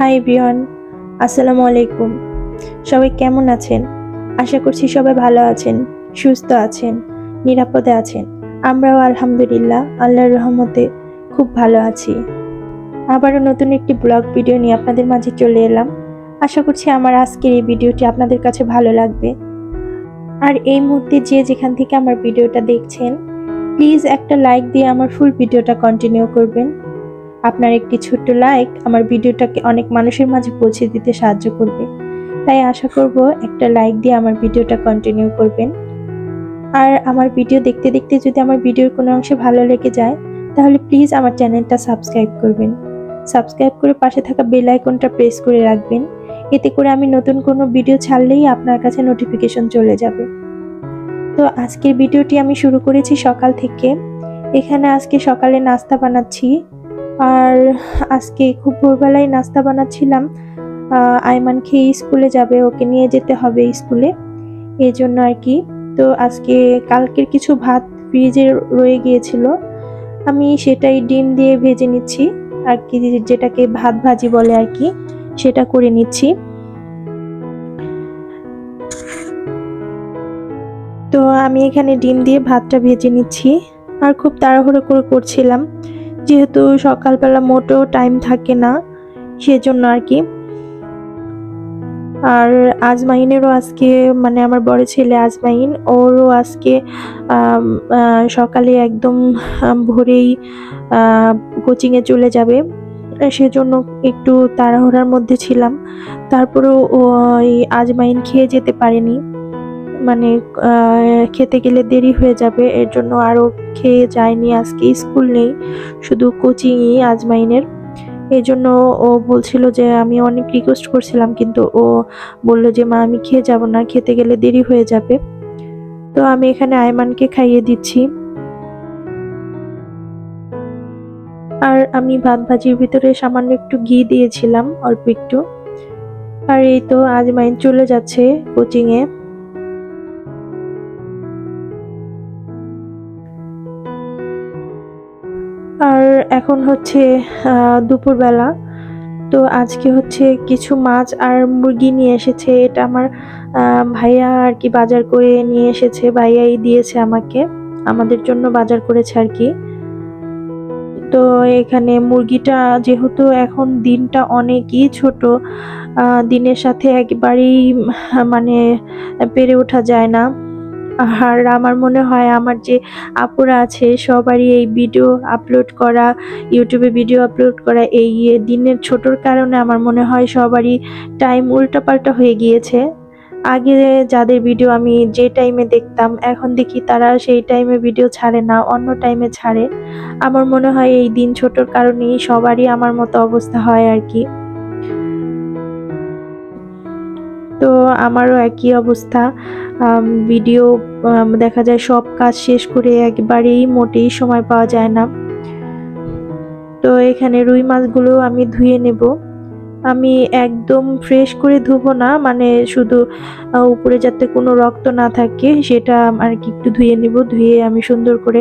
Hi everyone, আসসালামু আলাইকুম। সবাই কেমন আছেন? আশা করছি সবাই ভালো আছেন, সুস্থ আছেন, নিরাপদে আছেন। আমরাও আলহামদুলিল্লাহ আল্লাহর রহমতে খুব ভালো আছি। আবারও নতুন একটি ব্লগ ভিডিও নিয়ে আপনাদের মাঝে চলে এলাম। আশা করছি আমার আজকের এই ভিডিওটি আপনাদের কাছে ভালো লাগবে। আর এই মুহূর্তে যে যেখান থেকে আমার ভিডিওটা দেখছেন, প্লিজ একটা লাইক দিয়ে আমার ফুল ভিডিওটা কন্টিনিউ করবেন। আপনার একটি ছোট্ট লাইক আমার ভিডিওটাকে অনেক মানুষের মাঝে পৌঁছে দিতে সাহায্য করবে, তাই আশা করব একটা লাইক দিয়ে আমার ভিডিওটা কন্টিনিউ করবেন। আর আমার ভিডিও দেখতে দেখতে যদি আমার ভিডিওর কোনো অংশে ভালো লেগে যায়, তাহলে প্লিজ আমার চ্যানেলটা সাবস্ক্রাইব করবেন। সাবস্ক্রাইব করে পাশে থাকা বেল আইকনটা প্রেস করে রাখবেন, এতে করে আমি নতুন কোনো ভিডিও ছাড়লেই আপনার কাছে নোটিফিকেশন চলে যাবে। তো আজকের ভিডিওটি আমি শুরু করেছি সকাল থেকে। এখানে আজকে সকালে নাস্তা বানাচ্ছি, আর আজকে খুব ভোরবেলায় নাস্তা বানাচ্ছিলাম। আইমান খেয়ে স্কুলে যাবে, ওকে নিয়ে যেতে হবে স্কুলে, এই জন্য আর কি। তো আজকে কালকের কিছু ভাত ফ্রিজে রয়ে গিয়েছিল, আমি সেটাই ডিম দিয়ে ভেজে নিচ্ছি আর কি, যেটাকে ভাত ভাজি বলে আর কি, সেটা করে নিচ্ছি। তো আমি এখানে ডিম দিয়ে ভাতটা ভেজে নিচ্ছি, আর খুব তাড়াহুড়ো করে করছিলাম, যেহেতু সকালবেলা মোটেও টাইম থাকে না, সেজন্য আর কি। আর আজমাইনেরও আজকে, মানে আমার বড় ছেলে আজমাইন, ওরও আজকে সকালে একদম ভোরেই কোচিংয়ে চলে যাবে, সেজন্য একটু তাড়াহুড়ার মধ্যে ছিলাম। তারপরেও ওই আজমাইন খেয়ে যেতে পারেনি, মানে খেতে গেলে দেরি হয়ে যাবে, এর জন্য আরও খেয়ে যায়নি। আজকে স্কুল নেই, শুধু কোচিংই আজমাইনের। এই জন্য ও বলছিল যে, আমি অনেক রিকোয়েস্ট করছিলাম, কিন্তু ও বলল যে মা আমি খেয়ে যাব না, খেতে গেলে দেরি হয়ে যাবে। তো আমি এখানে আয়মানকে খাইয়ে দিচ্ছি। আর আমি ভাত ভাজির ভিতরে সামান্য একটু ঘি দিয়েছিলাম, অল্প একটু। আর এই তো আজমাইন চলে যাচ্ছে কোচিংয়ে। আর এখন হচ্ছে দুপুরবেলা। তো আজকে হচ্ছে কিছু মাছ আর মুরগি নিয়ে এসেছে, এটা আমার ভাইয়া আর কি বাজার করে নিয়ে এসেছে, ভাইয়াই দিয়েছে আমাকে, আমাদের জন্য বাজার করেছে আর কি। তো এখানে মুরগিটা, যেহেতু এখন দিনটা অনেকই ছোট, দিনের সাথে একেবারেই মানে পেরে ওঠা যায় না। আর আমার মনে হয় আমার যে আপুরা আছে সবারই এই ভিডিও আপলোড করা, ইউটিউবে ভিডিও আপলোড করা, এই দিনের ছোটর কারণে আমার মনে হয় সবারই টাইম উল্টাপাল্টা হয়ে গিয়েছে। আগে যাদের ভিডিও আমি যে টাইমে দেখতাম, এখন দেখি তারা সেই টাইমে ভিডিও ছাড়ে না, অন্য টাইমে ছাড়ে। আমার মনে হয় এই দিন ছোটর কারণেই সবারই আমার মতো অবস্থা হয় আর কি। তো আমারও একই অবস্থা, ভিডিও দেখা যায় সব কাজ শেষ করে একবারেই মোটেই সময় পাওয়া যায় না। তো এখানে রুই মাছগুলো আমি ধুয়ে নেব। আমি একদম ফ্রেশ করে ধুবো না, মানে শুধু উপরে যাতে কোনো রক্ত না থাকে সেটা আর কি একটু ধুয়ে নেব। ধুয়ে আমি সুন্দর করে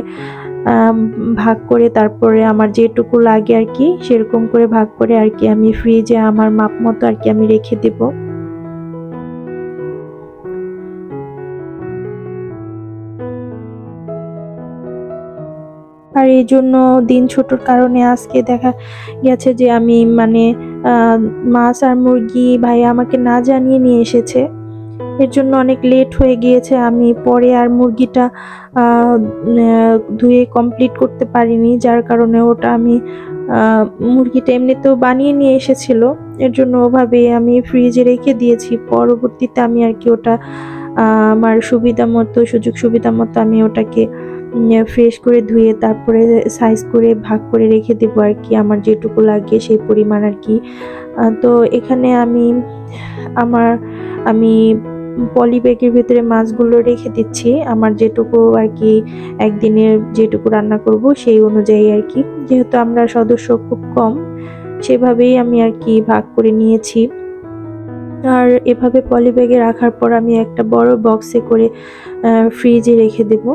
ভাগ করে, তারপরে আমার যেটুকু লাগে আর কি সেরকম করে ভাগ করে আর কি আমি ফ্রিজে আমার মাপ মতো আর কি আমি রেখে দেব। আর এই জন্য দিন ছোটর কারণে আজকে দেখা গেছে যে আমি মানে মাছ আর মুরগি ভাইয়া আমাকে না জানিয়ে নিয়ে এসেছে, এর জন্য অনেক লেট হয়ে গিয়েছে। আমি পরে আর মুরগিটা ধুয়ে কমপ্লিট করতে পারিনি, যার কারণে ওটা আমি মুরগিটা এমনিতেও বানিয়ে নিয়ে এসেছিল, এর জন্য ওভাবে আমি ফ্রিজে রেখে দিয়েছি। পরবর্তীতে আমি আর কি ওটা আমার সুবিধা মতো, সুযোগ সুবিধা মতো আমি ওটাকে ফ্রেশ করে ধুয়ে তারপরে সাইজ করে ভাগ করে রেখে দেবো আর কি, আমার যেটুকু লাগে সেই পরিমাণ আর কি। তো এখানে আমি পলি ব্যাগের ভিতরে মাছগুলো রেখে দিচ্ছি, আমার যেটুকু আর কি একদিনের যেটুকু রান্না করব সেই অনুযায়ী আর কি, যেহেতু আমরা সদস্য খুব কম, সেভাবেই আমি আর কি ভাগ করে নিয়েছি। আর এভাবে পলি ব্যাগে রাখার পর আমি একটা বড় বক্সে করে ফ্রিজে রেখে দেব।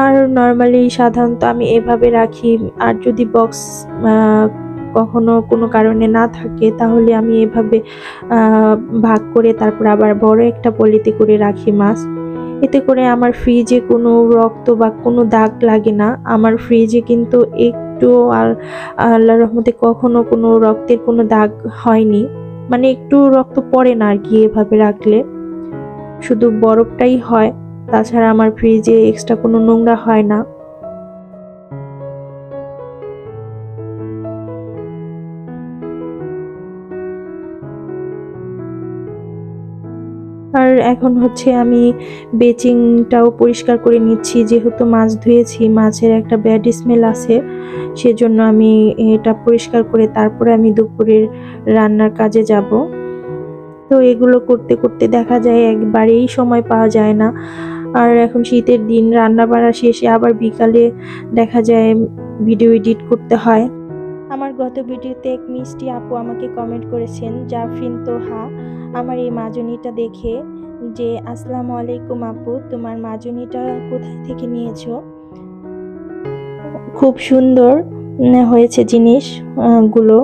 আর নর্মালি সাধারণত আমি এভাবে রাখি। আর যদি বক্স কখনো কোনো কারণে না থাকে তাহলে আমি এভাবে ভাগ করে তারপর আবার বড় একটা পলিতে করে রাখি মাছ। এতে করে আমার ফ্রিজে কোনো রক্ত বা কোনো দাগ লাগে না। আমার ফ্রিজে কিন্তু একটু আল্লাহর রহমতে কখনো কোনো রক্তের কোনো দাগ হয়নি, মানে একটু রক্ত পড়ে না আর কি এভাবে রাখলে, শুধু বরফটাই হয়। তাছাড়া আমার ফ্রিজে এক্সট্রা কোনো নোংরা হয় না। আর এখন হচ্ছে আমি বেচিংটাও পরিষ্কার করে নিচ্ছি, যেহেতু মাছ ধুয়েছি, মাছের একটা ব্যাড স্মেল আছে, সেজন্য আমি এটা পরিষ্কার করে তারপরে আমি দুপুরের রান্নার কাজে যাব। তো এগুলো করতে করতে দেখা যায় একবারেই সময় পাওয়া যায় না। আর এখন শীতের দিন, রান্না বাড়া শেষে আবার বিকালে দেখা যায় ভিডিও এডিট করতে হয়। আমার গত ভিডিওতে এক মিষ্টি আপু আমাকে কমেন্ট করেছেন, জাফরিন তোহা, আমার এই মাজনিটা দেখে, যে আসসালামু আলাইকুম আপু, তোমার মাজনিটা কোথায় থেকে নিয়েছো? খুব সুন্দর হয়েছে জিনিস গুলো।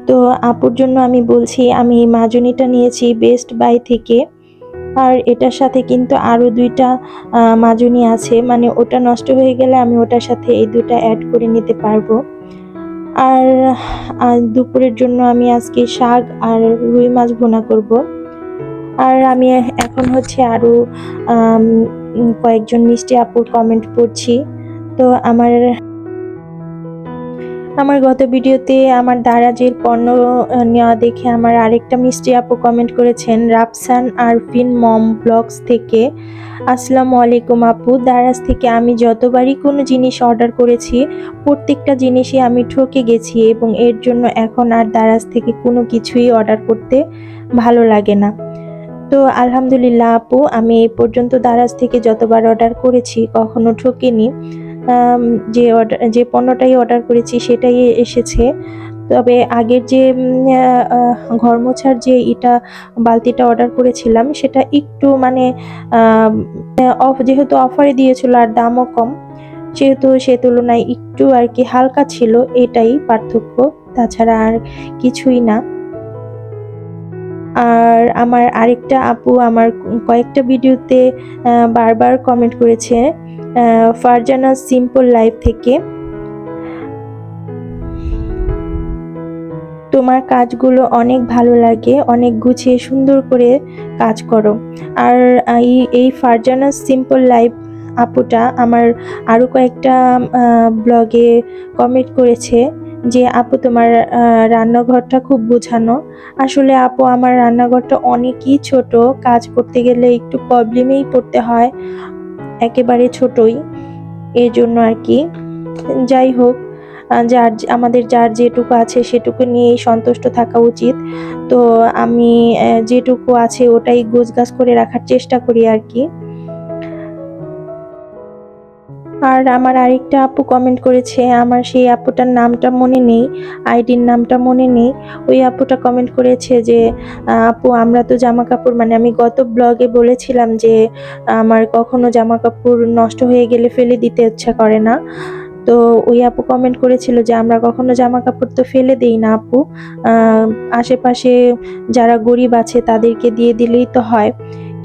তো আপুর জন্য আমি বলছি, আমি এই মাজনিটা নিয়েছি বেস্ট বাই থেকে। আর এটার সাথে কিন্তু আরো দুইটা মাজনি আছে, মানে ওটা নষ্ট হয়ে গেলে আমি ওটার সাথে এই দুটা অ্যাড করে নিতে পারবো। আর দুপুরের জন্য আমি আজকে শাক আর রুই মাছ ভুনা করব। আর আমি এখন হচ্ছে আরো কয়েকজন মিষ্টি আপুর কমেন্ট পড়ছি। তো আমার গত ভিডিওতে আমার দারাজের পণ্য নেওয়া দেখে আমার আরেকটা মিষ্টি আপু কমেন্ট করেছেন, রাফসান আরফিন মম ব্লগস থেকে, আসসালামু আলাইকুম আপু, দারাজ থেকে আমি যতবারই কোনো জিনিস অর্ডার করেছি প্রত্যেকটা জিনিসই আমি ঠকে গেছি এবং এর জন্য এখন আর দারাজ থেকে কোনো কিছুই অর্ডার করতে ভালো লাগে না। তো আলহামদুলিল্লাহ আপু, আমি এই পর্যন্ত দারাজ থেকে যতবার অর্ডার করেছি কখনো ঠকিনি। যে পণ্যটাই অর্ডার করেছি সেটাই এসেছে। তবে আগের যে ঘর মোছার যে বালতিটা অর্ডার করেছিলাম সেটা একটু মানে যেহেতু অফারে দিয়েছিল আর দামও কম, যেহেতু সে তুলনায় একটু আর কি হালকা ছিল, এটাই পার্থক্য, তাছাড়া আর কিছুই না। আর আমার আরেকটা আপু আমার কয়েকটা ভিডিওতে বারবার কমেন্ট করেছে, ফারজানা সিম্পল লাইফ থেকে, তোমার কাজগুলো অনেক ভালো লাগে, অনেক গুছিয়ে সুন্দর করে কাজ করো। আর এই ফারজানা সিম্পল লাইফ আপুটা আমার আরো কয়েকটা ব্লগে কমেন্ট করেছে যে আপু তোমার রান্নাঘরটা খুব গোছানো। আসলে আপু আমার রান্নাঘরটা অনেকই ছোট, কাজ করতে গেলে একটু প্রবলেমেই পড়তে হয়, একেবারে ছোটই, এর জন্য আর কি। যাই হোক, আমাদের যার যেটুকু আছে সেটুকু নিয়েই সন্তুষ্ট থাকা উচিত। তো আমি যেটুকু আছে ওটাই গোছগাছ করে রাখার চেষ্টা করি আর কি। আর আমার আরেকটা আপু কমেন্ট করেছে, আমার সেই আপুটার নামটা মনে নেই, আইডির নামটা মনে নেই, ওই আপুটা কমেন্ট করেছে যে আপু আমরা তো জামা কাপড়, মানে আমি গত ব্লগে বলেছিলাম যে আমার কখনো জামা কাপড় নষ্ট হয়ে গেলে ফেলে দিতে ইচ্ছা করে না। তো ওই আপু কমেন্ট করেছিল যে আমরা কখনো জামা কাপড় তো ফেলে দেই না আপু, আশেপাশে যারা গরিব আছে তাদেরকে দিয়ে দিলেই তো হয়।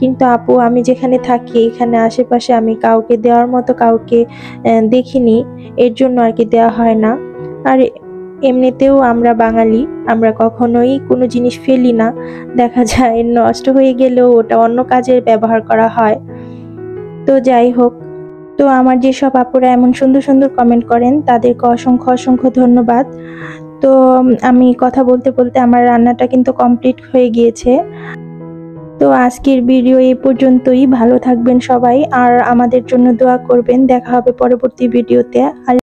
কিন্তু আপু আমি যেখানে থাকি এখানে আশেপাশে আমি কাউকে দেওয়ার মতো কাউকে দেখিনি, এর জন্য আর কি দেওয়া হয় না। আর এমনিতেও আমরা বাঙালি, আমরা কখনোই কোনো জিনিস ফেলি না, দেখা যায় নষ্ট হয়ে গেলেও ওটা অন্য কাজে ব্যবহার করা হয়। তো যাই হোক, তো আমার যেসব আপুরা এমন সুন্দর সুন্দর কমেন্ট করেন তাদেরকে অসংখ্য অসংখ্য ধন্যবাদ। তো আমি কথা বলতে বলতে আমার রান্নাটা কিন্তু কমপ্লিট হয়ে গিয়েছে। তো আজকের ভিডিও এই পর্যন্তই, ভালো থাকবেন সবাই আর আমাদের জন্য দোয়া করবেন। দেখা হবে পরবর্তী ভিডিওতে।